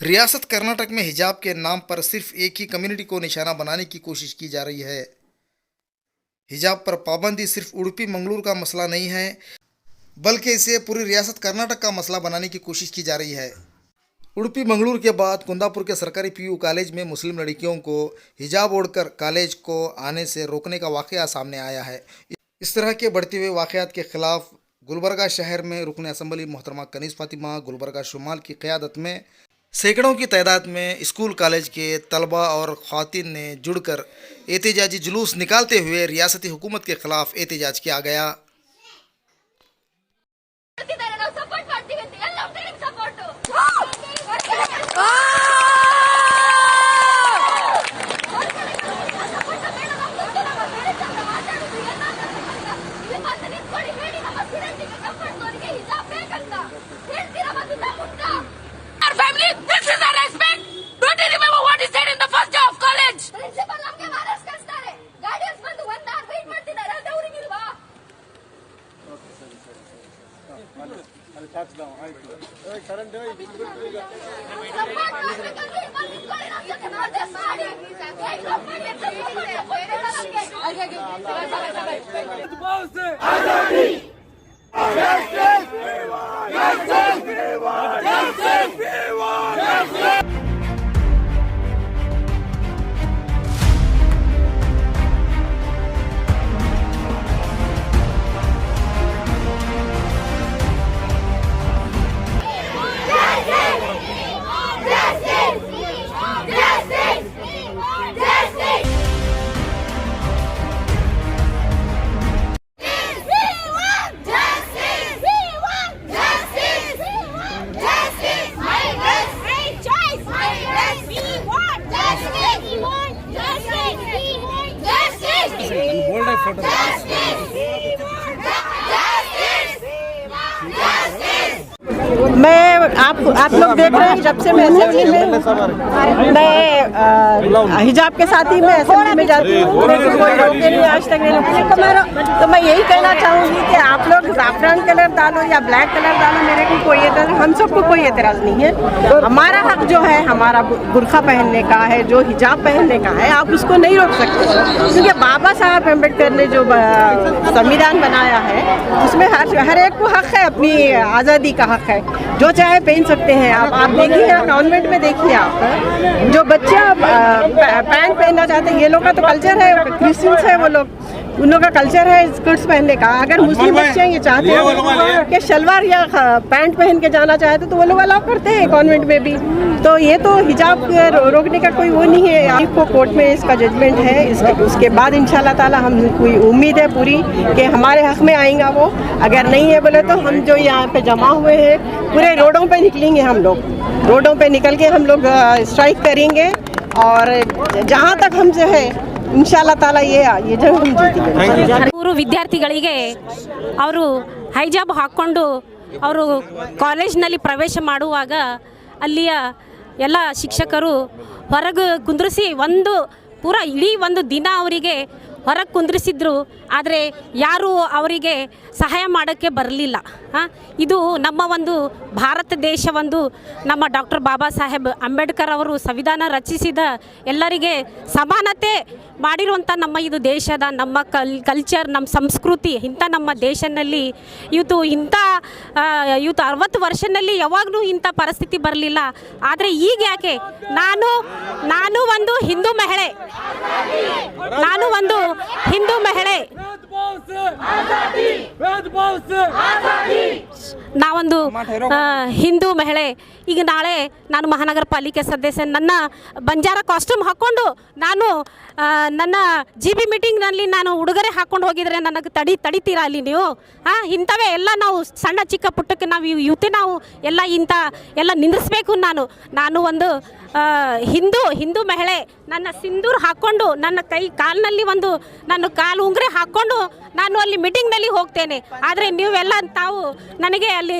रियासत कर्नाटक में हिजाब के नाम पर सिर्फ एक ही कम्युनिटी को निशाना बनाने की कोशिश की जा रही है। हिजाब पर पाबंदी सिर्फ उडुपी मंगलूर का मसला नहीं है, बल्कि इसे पूरी रियासत कर्नाटक का मसला बनाने की कोशिश की जा रही है। उडुपी मंगलूर के बाद कुंदापुर के सरकारी पीयू कॉलेज में मुस्लिम लड़कियों को हिजाब ओढ़कर कॉलेज को आने से रोकने का वाक़या सामने आया है। इस तरह के बढ़ते हुए वाक़यात के खिलाफ गुलबर्गा शहर में रुकन असम्बली मोहतरमा कनीज़ फातिमा गुलबर्गा शुमाल की क़यादत में सैकड़ों की तादाद में स्कूल कॉलेज के तलबा और ख़वातीन ने जुड़कर एहतजाजी जुलूस निकालते हुए रियासती हुकूमत के ख़िलाफ़ एहतजाज किया गया। मैं आप लोग देख रहे हैं जब से मैं असेंबली में मैं हिजाब के साथ ही मैं असेंबली में जाती हूँ, लेकिन कोई रोके नहीं, आज तक नहीं रोके। तो मैं यही कहना चाहूँगी कि आप लोग ज़ाफ़रान कलर डालो या ब्लैक कलर डालो, मेरे को कोई एतराज़, हम सबको कोई एतराज़ नहीं है। हमारा हक जो है हमारा बुर्खा पहनने का है, जो हिजाब पहनने का है, आप उसको नहीं रोक सकते, क्योंकि बाबा साहब अम्बेडकर ने जो संविधान बनाया है उसमें हर एक को हक है, अपनी आज़ादी का हक है, जो चाहे पहन सकते हैं। आप देखिए कॉन्वेंट में देखिए, आप जो बच्चा पैंट पहनना चाहते हैं, ये लोग का तो कल्चर है, क्रिश्चियंस है वो लोग, उन लोगों का कल्चर है स्कर्ट्स पहनने का। अगर मुस्लिम बच्चे ये चाहते हैं कि शलवार या पैंट पहन के जाना चाहते तो वो लोग अलाउ करते हैं कॉन्वेंट में भी। तो ये तो हिजाब रोकने का कोई वो नहीं है। आपको कोर्ट में इसका जजमेंट है, उसके बाद इंशाल्लाह ताला हम कोई उम्मीद है पूरी कि हमारे हक में आएगा वो। अगर नहीं है बोले तो हम जो यहाँ पे जमा हुए हैं पूरे रोडों पे निकलेंगे, हम लोग रोडों पे निकल के हम लोग स्ट्राइक करेंगे, और जहाँ तक हम जो है इंशाल्लाह ताला ये जो हम जीतेंगे। पूर्व ವಿದ್ಯಾರ್ಥಿಗಳಿಗೆ ಅವರು ಹೈಜಾಬ್ ಹಾಕ್ಕೊಂಡು ಅವರು ಕಾಲೇಜ್ನಲ್ಲಿ ಪ್ರವೇಶ ಮಾಡುವಾಗ ಅಲ್ಲಿಯ ಎಲ್ಲ ಶಿಕ್ಷಕರು ಹೊರಗೆ ಕುಂದ್ರಿಸಿ ಪೂರಾ ಇಡೀ ಒಂದು ದಿನ ಅವರಿಗೆ ಹೊರಗೆ ಕುಂದ್ರಿಸಿದ್ರು, ಆದರೆ ಯಾರೂ ಅವರಿಗೆ ಸಹಾಯ ಮಾಡೋಕ್ಕೆ ಬರಲಿಲ್ಲ. ಇದು ನಮ್ಮ ಒಂದು ಭಾರತ ದೇಶ, ಒಂದು ನಮ್ಮ ಡಾಕ್ಟರ್ ಬಾಬಾ ಸಾಹೇಬ್ ಅಂಬೇಡ್ಕರ್ ಅವರು ಸಂವಿಧಾನ ರಚಿಸಿದ ಎಲ್ಲರಿಗೆ ಸಮಾನತೆ ಮಾಡಿರುವಂಥ ನಮ್ಮ ಇದು ದೇಶದ ನಮ್ಮ ಕಲ್ಚರ್, ನಮ್ಮ ಸಂಸ್ಕೃತಿ, ಇಂಥ ನಮ್ಮ ದೇಶದಲ್ಲಿ ಇವತ್ತು 60 ವರ್ಷದಲ್ಲಿ ಯಾವಾಗಲೂ ಇಂಥ ಪರಿಸ್ಥಿತಿ ಬರಲಿಲ್ಲ. ಆದರೆ ಈಗ ಯಾಕೆ? ನಾನು ಒಂದು ಹಿಂದೂ ಮಹಿಳೆ, ನಾವೊಂದು ಹಿಂದೂ ಮಹಿಳೆ. ಈಗ ನಾಳೆ ನಾನು ಮಹಾನಗರ ಪಾಲಿಕೆ ಸದಸ್ಯ, ನನ್ನ ಬಂಜಾರ ಕಾಸ್ಟ್ಯೂಮ್ ಹಾಕ್ಕೊಂಡು ನಾನು ನನ್ನ GB ಮೀಟಿಂಗ್ನಲ್ಲಿ ನಾನು ಉಡುಗೊರೆ ಹಾಕ್ಕೊಂಡು ಹೋಗಿದ್ರೆ ನನಗೆ ತಡಿತೀರಾ ಅಲ್ಲಿ ನೀವು? ಇಂಥವೇ ಎಲ್ಲ ನಾವು ಸಣ್ಣ ಚಿಕ್ಕ ಪುಟ್ಟಕ್ಕೆ ನಾವು ಯುವತಿ ನಾವು ಎಲ್ಲ ನಿಂದಿಸ್ಬೇಕು. ನಾನು ಒಂದು ಹಿಂದೂ ಮಹಿಳೆ, ನನ್ನ ಸಿಂಧೂರ್ ಹಾಕ್ಕೊಂಡು ನನ್ನ ಕಾಲಿನಲ್ಲಿ ನನ್ನ ಕಾಲು ಉಂಗುರೆ ಹಾಕ್ಕೊಂಡು ನಾನು ಅಲ್ಲಿ ಮೀಟಿಂಗ್ನಲ್ಲಿ ಹೋಗ್ತೇನೆ. ಆದರೆ ನೀವೆಲ್ಲ ತಾವು ನನಗೆ ಅಲ್ಲಿ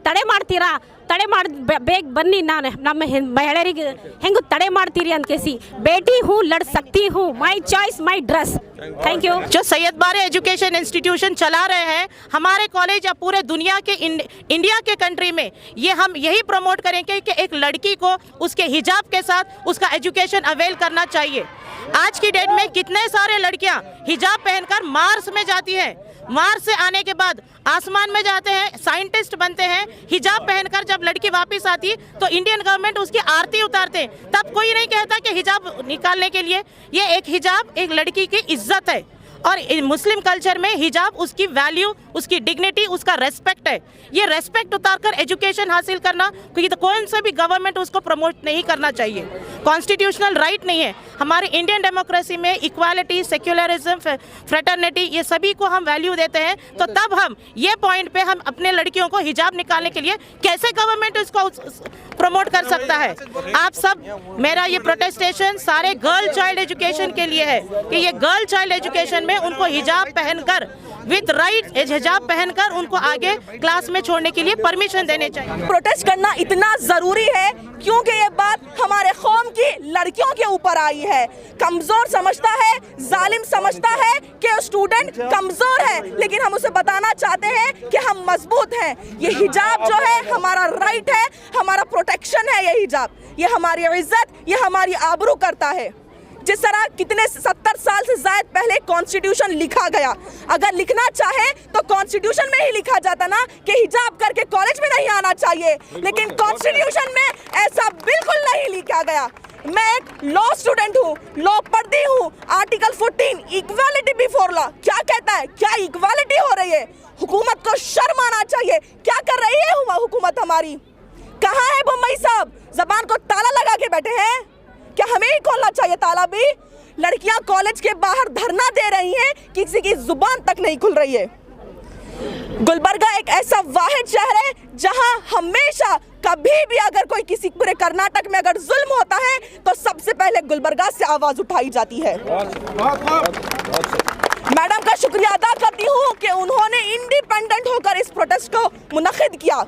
ತಡೆ ಮಾಡ್ತೀರಾ, ತಡೆ ಮಾಡಿ ಬೇಗ ಬನ್ನಿ, ನಾನು ನಮ್ಮ ಮಹಿಳೆಯರಿಗೆ ಹೆಂಗೆ ತಡೆ ಮಾಡ್ತೀರಿ ಅಂತ ಕೇಸಿ ಬೇಟಿ ಹೂ ಲಡ್ ಸಕ್ತಿ ಹೂ, ಮೈ ಚಾಯ್स माई ड्रेस. Thank you. जो सैयद बारे एजुकेशन इंस्टीट्यूशन चला रहे हैं हमारे कॉलेज या पूरे दुनिया के इंडिया के कंट्री में, ये हम यही प्रमोट करेंगे कि एक लड़की को उसके हिजाब के साथ उसका एजुकेशन अवेल करना चाहिए. आज की डेट में कितने सारे लड़कियां हिजाब पहनकर मार्स में जाती हैं, मार्स से आने के बाद आसमान में जाते हैं, साइंटिस्ट बनते हैं. हिजाब पहनकर जब लड़की वापस आती तो इंडियन गवर्नमेंट उसकी आरती उतारते हैं. तब कोई नहीं कहता कि हिजाब निकालने के लिए. ये एक हिजाब एक लड़की की इज्जत है और मुस्लिम कल्चर में हिजाब उसकी वैल्यू, उसकी डिग्निटी, उसका रेस्पेक्ट है. ये रेस्पेक्ट उतारकर एजुकेशन हासिल करना क्योंकि तो कौन सा भी गवर्नमेंट उसको प्रमोट नहीं करना चाहिए. कॉन्स्टिट्यूशनल राइट नहीं है. हमारी इंडियन डेमोक्रेसी में इक्वालिटी, सेक्युलरिज्म, फ्रेटर्निटी, ये सभी को हम वैल्यू देते हैं. तो तब हम ये पॉइंट पे हम अपने लड़कियों को हिजाब निकालने के लिए कैसे गवर्नमेंट इसको प्रमोट कर सकता है. आप सब, मेरा ये प्रोटेस्टेशन सारे गर्ल चाइल्ड एजुकेशन के लिए है कि ये गर्ल चाइल्ड एजुकेशन में उनको हिजाब पहनकर विद राइट हिजाब पहनकर उनको आगे क्लास में छोड़ने के लिए परमिशन देने चाहिए. प्रोटेस्ट करना इतना जरूरी है क्योंकि ये बात हमारे कौम की लड़कियों के ऊपर आई है. कमजोर समझता है, जालिम समझता है कि स्टूडेंट कमजोर है, लेकिन हम उसे बताना चाहते हैं कि हम मजबूत हैं. ये हिजाब जो है हमारा राइट है, हमारा प्रोटेक्शन है. ये हिजाब, ये हमारी इज्जत, ये हमारी आबरू करता है. जिस तरह कितने 70 साल से ज्यादा पहले कॉन्स्टिट्यूशन लिखा गया, अगर लिखना चाहे तो कॉन्स्टिट्यूशन में ही लिखा जाता ना कि हिजाब करके कॉलेज में नहीं आना चाहिए, लेकिन कॉन्स्टिट्यूशन में ऐसा बिल्कुल नहीं लिखा गया. मैं एक लॉ स्टूडेंट हूँ, लॉ पढ़ती हूँ. आर्टिकल 14 इक्वालिटी बिफोर लॉ क्या कहता है? क्या इक्वालिटी हो रही है? हुकूमत को शर्म आना चाहिए. क्या कर रही है हुकूमत हमारी? कहाँ है बम्बई साहब? जबान को ताला लगा के बैठे हैं. क्या हमें ही खोलना चाहिए ताला भी? लड़कियां कॉलेज के बाहर धरना दे रही हैं, किसी की जुबान तक नहीं खुल रही है. गुलबर्गा एक ऐसा वाहिद शहर है जहां हमेशा कभी भी अगर कोई किसी पूरे कर्नाटक में अगर जुल्म होता है तो सबसे पहले गुलबर्गा से आवाज उठाई जाती है. मैडम का शुक्रिया अदा करती हूँ कि उन्होंने इंडिपेंडेंट होकर इस प्रोटेस्ट को मुनक्किद किया.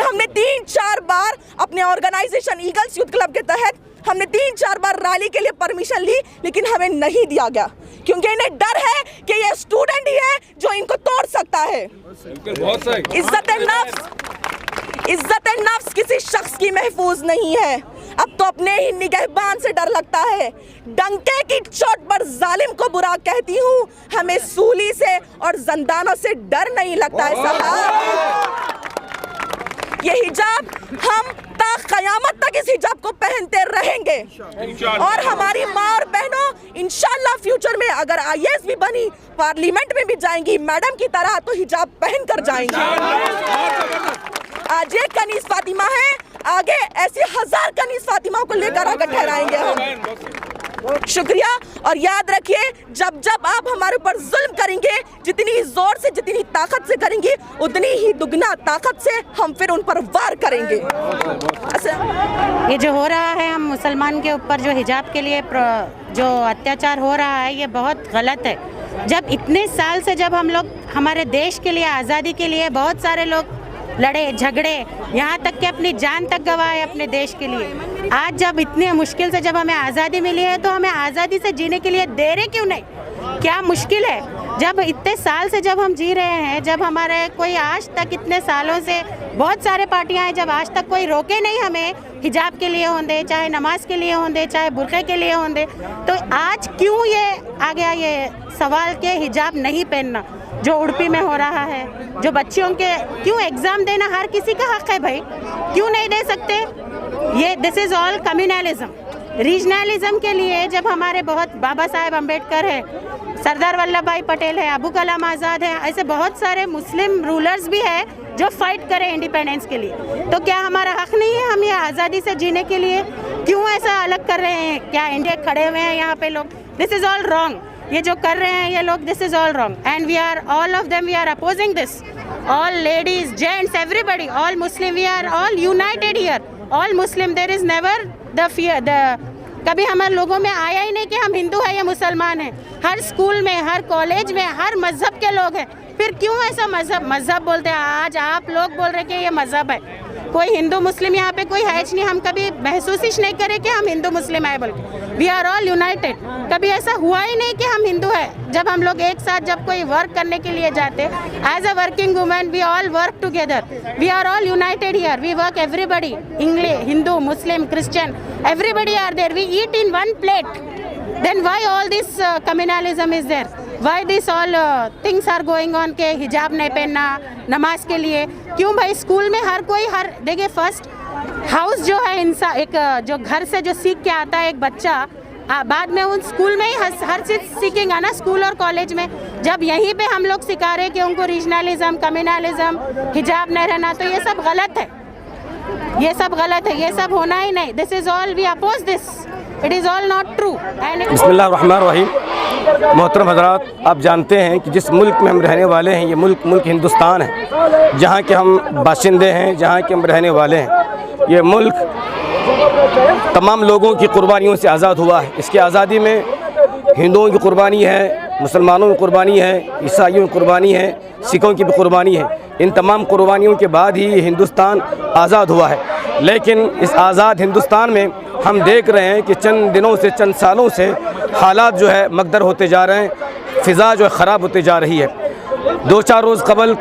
हमने 3-4 बार अपने ऑर्गेनाइजेशन ईगल्स यूथ क्लब के तहत हमने 3-4 बार रैली के लिए परमिशन ली, लेकिन हमें नहीं दिया गया क्योंकि इन्हें डर है कि ये स्टूडेंट ही है जो इनको तोड़ सकता है. इज्जत नफ्स किसी शख्स की महफूज नहीं है. अब तो अपने ही निगहबान से डर लगता है. डंके की चोट पर जालिम को बुरा कहती हूँ, हमें सूली से और जंदानों से डर नहीं लगता है साहब. ये हिजाब हम क़यामत तक इस हिजाब को पहनते रहेंगे और हमारी माँ और बहनों इंशाल्लाह फ्यूचर में अगर IAS भी बनी, पार्लियामेंट में भी जाएंगी मैडम की तरह, तो हिजाब पहन कर जाएंगी. आज एक कनीज फातिमा है, आगे ऐसी 1000 कनीज फातिमाओं को लेकर आकर ठहराएंगे हम. शुक्रिया. और याद रखिए, जब जब आप हमारे ऊपर जुल्म करेंगे, जितनी जोर से, जितनी ताकत से करेंगे, उतनी ही दुगना ताकत से हम फिर उन पर वार करेंगे. ये जो हो रहा है हम मुसलमान के ऊपर जो हिजाब के लिए जो अत्याचार हो रहा है, ये बहुत गलत है. जब इतने साल से जब हम लोग हमारे देश के लिए, आज़ादी के लिए बहुत सारे लोग लड़े झगड़े, यहाँ तक कि अपनी जान तक गंवाए अपने देश के लिए. आज जब इतने मुश्किल से जब हमें आज़ादी मिली है तो हमें आज़ादी से जीने के लिए दे रहे क्यों नहीं? क्या मुश्किल है? जब इतने साल से जब हम जी रहे हैं, जब हमारे कोई आज तक इतने सालों से बहुत सारे पार्टियां हैं, जब आज तक कोई रोके नहीं हमें हिजाब के लिए होंदे, चाहे नमाज के लिए होंदे, चाहे बुरखे के लिए होंदे, तो आज क्यों ये आ गया ये सवाल के हिजाब नहीं पहनना जो उड़पी में हो रहा है? जो बच्चियों के क्यों एग्ज़ाम देना हर किसी का हक है भाई, क्यों नहीं दे सकते? ये this is all communalism. Regionalism के लिए जब हमारे बहुत बाबा साहेब अम्बेडकर है, सरदार वल्लभ भाई पटेल है, अबू कलाम आज़ाद है, ऐसे बहुत सारे मुस्लिम रूलर्स भी है जो फाइट करें इंडिपेंडेंस के लिए, तो क्या हमारा हक नहीं है हम ये आज़ादी से जीने के लिए? क्यों ऐसा अलग कर रहे हैं? क्या इंडिया खड़े हुए हैं यहाँ पे लोग? This is all wrong. ये जो कर रहे हैं ये लोग, this is all wrong and we are all of them, we are opposing this. All ladies, gents, everybody, all Muslim, we are all united here. All Muslim, there is never the fear, the कभी हमारे लोगों में आया ही नहीं कि हम हिंदू हैं या मुसलमान हैं। हर स्कूल में, हर कॉलेज में, हर मजहब के लोग हैं। फिर क्यों ऐसा मजहब बोलते हैं? आज आप लोग बोल रहे कि ये मजहब है। कोई हिंदू मुस्लिम यहाँ पे कोई है नहीं। हम कभी महसूस ही नहीं करें कि हम हिंदू मुस्लिम है बोल के। We are all united. कभी ऐसा हुआ ही नहीं कि हम हिंदू हैं। जब हम लोग एक साथ जब कोई वर्क करने के लिए जाते, as a working women we all work together. We are all united here. We work everybody, English, Hindu, Muslim, Christian, everybody are there. We eat in one plate. Then why all this communalism is there? Why this all things are going on के हिजाब नहीं पहनना नमाज के लिए? क्यों भाई? School में हर कोई देखिए, फर्स्ट हाउस जो है इंसान, एक जो घर से जो सीख के आता है एक बच्चा, बाद में उन स्कूल में ही हर चीज़ सीखेगा ना, स्कूल और कॉलेज में। जब यहीं पे हम लोग सिखा रहे कि उनको रीजनलिज्म, कम्युनलिज्म, हिजाब नहीं रहना, तो ये सब गलत है। ये सब गलत है, ये सब होना ही नहीं। This is all we oppose this. It is all not true. बिस्मिल्लाहिर्रहमानिर्रहीम। मोहतरम हज़रात, आप जानते हैं कि जिस मुल्क में हम रहने वाले हैं, ये मुल्क हिंदुस्तान है, जहाँ के हम बाशिंदे हैं, जहाँ के हम रहने वाले हैं। ये मुल्क तमाम लोगों की कुर्बानियों से आज़ाद हुआ है। इसकी आज़ादी में हिंदुओं की कुर्बानी है, मुसलमानों की कुर्बानी है, ईसाइयों की कुर्बानी है, सिखों की भी कुर्बानी है। इन तमाम कुर्बानियों के बाद ही हिंदुस्तान आज़ाद हुआ है। लेकिन इस आज़ाद हिंदुस्तान में हम देख रहे हैं कि चंद दिनों से, चंद सालों से हालात जो है मकदर होते जा रहे हैं, फ़िज़ा जो है ख़राब होती जा रही है। 2-4 रोज़ कबल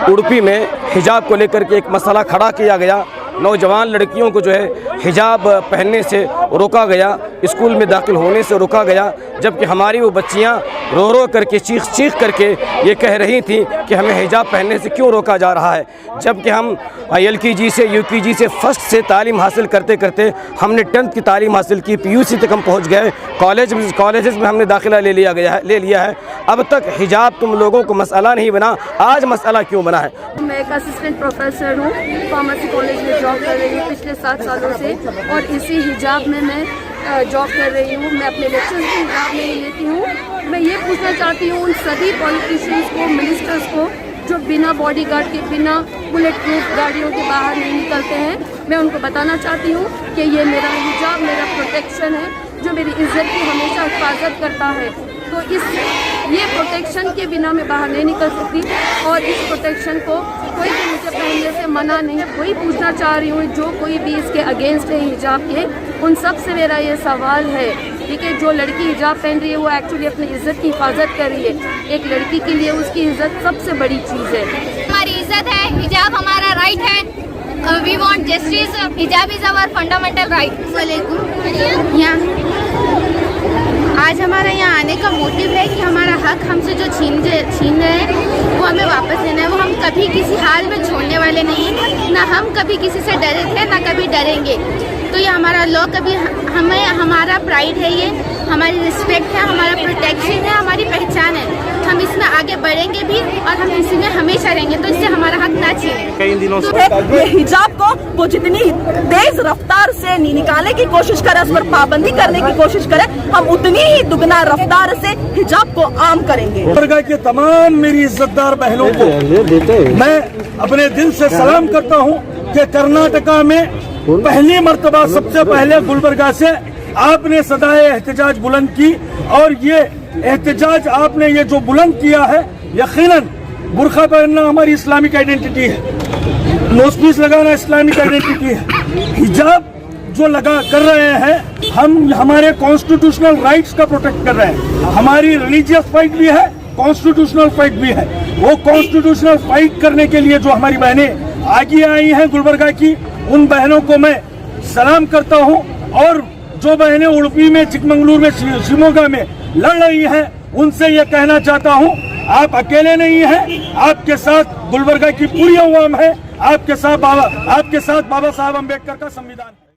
उडुपी में हिजाब को लेकर के एक मसला खड़ा किया गया। नौजवान लड़कियों को जो है हिजाब पहनने से रोका गया, स्कूल में दाखिल होने से रोका गया, जबकि हमारी वो बच्चियां रो रो करके, चीख करके ये कह रही थी कि हमें हिजाब पहनने से क्यों रोका जा रहा है। जबकि हम LKG से, UKG से, फर्स्ट से तालीम हासिल करते करते हमने 10th की तालीम हासिल की, PUC तक हम पहुँच गए, कॉलेजेस में हमने दाखिला ले लिया है। अब तक हिजाब तुम लोगों को मसला नहीं बना, आज मसला क्यों बना है? मैं एक असिस्टेंट प्रोफेसर हूँ, फार्मेसी कॉलेज में जॉब कर रही हूँ पिछले 7 सालों से, और इसी हिजाब में मैं जॉब कर रही हूँ। मैं अपने लेक्चर्स भी हिजाब में ही लेती हूँ। मैं ये पूछना चाहती हूँ उन सभी पॉलिटिशियंस को, मिनिस्टर्स को, जो बिना बॉडीगार्ड के, बिना बुलेट प्रूफ गाड़ियों के बाहर नहीं निकलते हैं। मैं उनको बताना चाहती हूँ कि ये मेरा हिजाब मेरा प्रोटेक्शन है, जो मेरी इज्जत की हमेशा हिफाजत करता है। तो ये प्रोटेक्शन के बिना मैं बाहर नहीं निकल सकती, और इस प्रोटेक्शन को कोई भी मुझे पहनने से मना नहीं। वही पूछना चाह रही हूँ, जो कोई भी इसके अगेंस्ट है हिजाब के, उन सब से मेरा ये सवाल है, ठीक है, जो लड़की हिजाब पहन रही है वो एक्चुअली अपनी इज्जत की हिफाजत कर रही है। एक लड़की के लिए उसकी इज्जत सबसे बड़ी चीज़ है। हमारी इज्जत है, हिजाब हमारा राइट है। We want justice. हिजाब इज आवर फंडामेंटल राइट। आज हमारा यहाँ आने का मोटिव है कि हमारा हक हमसे जो छीन रहे हैं वो हमें वापस लेना है। वो हम कभी किसी हाल में छोड़ने वाले नहीं हैं, ना हम कभी किसी से डरे थे, ना कभी डरेंगे। तो ये हमारा लॉ कभी हमें, हमारा प्राइड है, ये हमारी रिस्पेक्ट है, हमारा प्रोटेक्शन है, हमारी पहचान है। हम इसमें आगे बढ़ेंगे भी और हम इसी में हमेशा रहेंगे, तो इससे हमारा हक ना छीने। कई दिनों से ये हिजाब को वो जितनी तेज रफ्तार से निकालने की कोशिश करे, उस पर पाबंदी करने की कोशिश करे, हम उतनी ही दुगना रफ्तार से हिजाब को आम करेंगे। के तमाम मेरी इज्जतदार बहनों को मैं अपने दिल से सलाम करता हूँ कि कर्नाटका में पहली मर्तबा सबसे पहले गुलबर्गा से आपने सदाए एहतजाज बुलंद की, और ये एहतजाज आपने ये जो बुलंद किया है, यकीनन बुर्खा पहनना हमारी इस्लामिक आइडेंटिटी है, नोजपीस लगाना इस्लामिक आइडेंटिटी है। हिजाब जो लगा कर रहे हैं, हम हमारे कॉन्स्टिट्यूशनल राइट्स का प्रोटेक्ट कर रहे हैं। हमारी रिलीजियस फाइट भी है, कॉन्स्टिट्यूशनल फाइट भी है। वो कॉन्स्टिट्यूशनल फाइट करने के लिए जो हमारी बहनें आगे आई हैं गुलबर्गा की, उन बहनों को मैं सलाम करता हूं। और जो बहनें उडुपी में, चिकमंगलुरु में, शिमोगा में लड़ रही हैं, उनसे ये कहना चाहता हूं, आप अकेले नहीं हैं, आपके साथ गुलबर्गा की पूरी अवाम है, आपके साथ बाबा साहब अम्बेडकर का संविधान है।